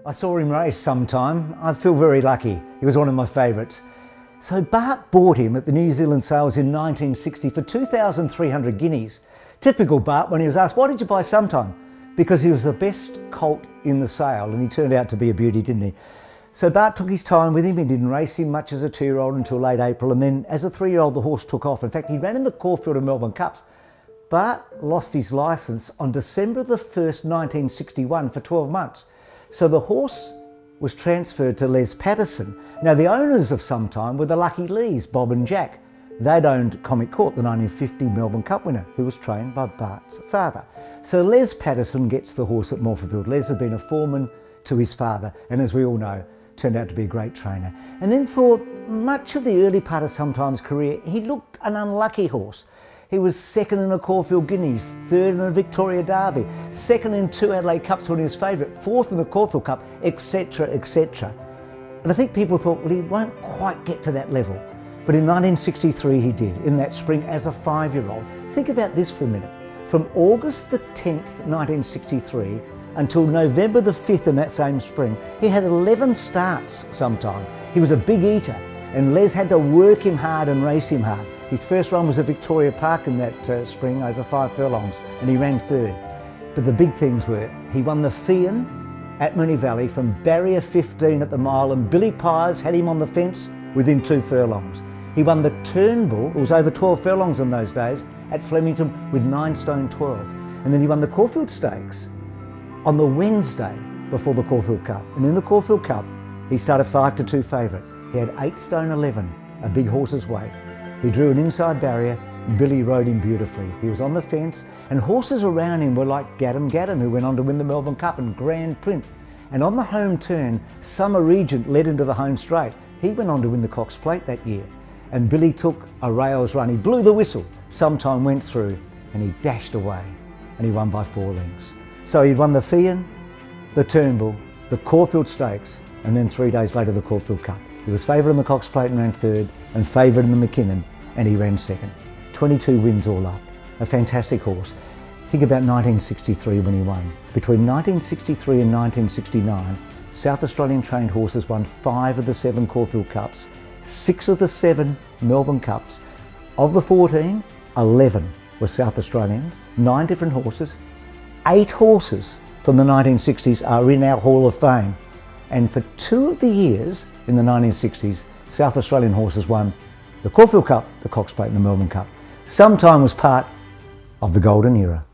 I saw him race sometime. I feel very lucky. He was one of my favourites. So Bart bought him at the New Zealand sales in 1960 for 2,300 guineas. Typical Bart when he was asked, why did you buy Sometime? Because he was the best colt in the sale, and he turned out to be a beauty, didn't he? So Bart took his time with him. He didn't race him much as a 2-year-old until late April, and then as a 3-year-old the horse took off. In fact, he ran in the Caulfield and Melbourne Cups. Bart lost his licence on December the 1st, 1961 for 12 months. So the horse was transferred to Les Patterson. Now the owners of Sometime were the Lucky Lees, Bob and Jack. They'd owned Comic Court, the 1950 Melbourne Cup winner, who was trained by Bart's father. So Les Patterson gets the horse at Morphettville. Les had been a foreman to his father, and as we all know, turned out to be a great trainer. And then for much of the early part of Sometime's career, he looked an unlucky horse. He was second in a Caulfield Guineas, third in a Victoria Derby, second in 2 Adelaide Cups when he was favourite, fourth in the Caulfield Cup, etc, etc. And I think people thought, well, he won't quite get to that level. But in 1963 he did, in that spring as a 5-year-old. Think about this for a minute. From August the 10th, 1963, until November the 5th in that same spring, he had 11 starts Sometime. He was a big eater, and Les had to work him hard and race him hard. His first run was at Victoria Park in that spring, over 5 furlongs, and he ran third. But the big things were, he won the Fian at Moonee Valley from barrier 15 at the mile, and Billy Pyers had him on the fence within 2 furlongs. He won the Turnbull, it was over 12 furlongs in those days, at Flemington with 9 stone 12. And then he won the Caulfield Stakes on the Wednesday before the Caulfield Cup. And in the Caulfield Cup, he started 5-2 favourite. He had 8 stone 11, a big horse's weight. He drew an inside barrier, Billy rode him beautifully. He was on the fence, and horses around him were like Gaddam, who went on to win the Melbourne Cup, and Grand Print. And on the home turn, Summer Regent led into the home straight. He went on to win the Cox Plate that year. And Billy took a rails run. He blew the whistle. Sometime went through, and he dashed away, and he won by 4 lengths. So he won the Fian, the Turnbull, the Caulfield Stakes, and then 3 days later the Caulfield Cup. He was favourite in the Cox Plate and ran third, and favourite in the McKinnon, and he ran second. 22 wins all up. A fantastic horse. Think about 1963 when he won. Between 1963 and 1969, South Australian trained horses won 5 of the 7 Caulfield Cups, 6 of the 7 Melbourne Cups. Of the 14, 11 were South Australians, 9 different horses. 8 horses from the 1960s are in our Hall of Fame. And for 2 of the years in the 1960s, South Australian horses won the Caulfield Cup, the Cox Plate and the Melbourne Cup. Sometime was part of the golden era.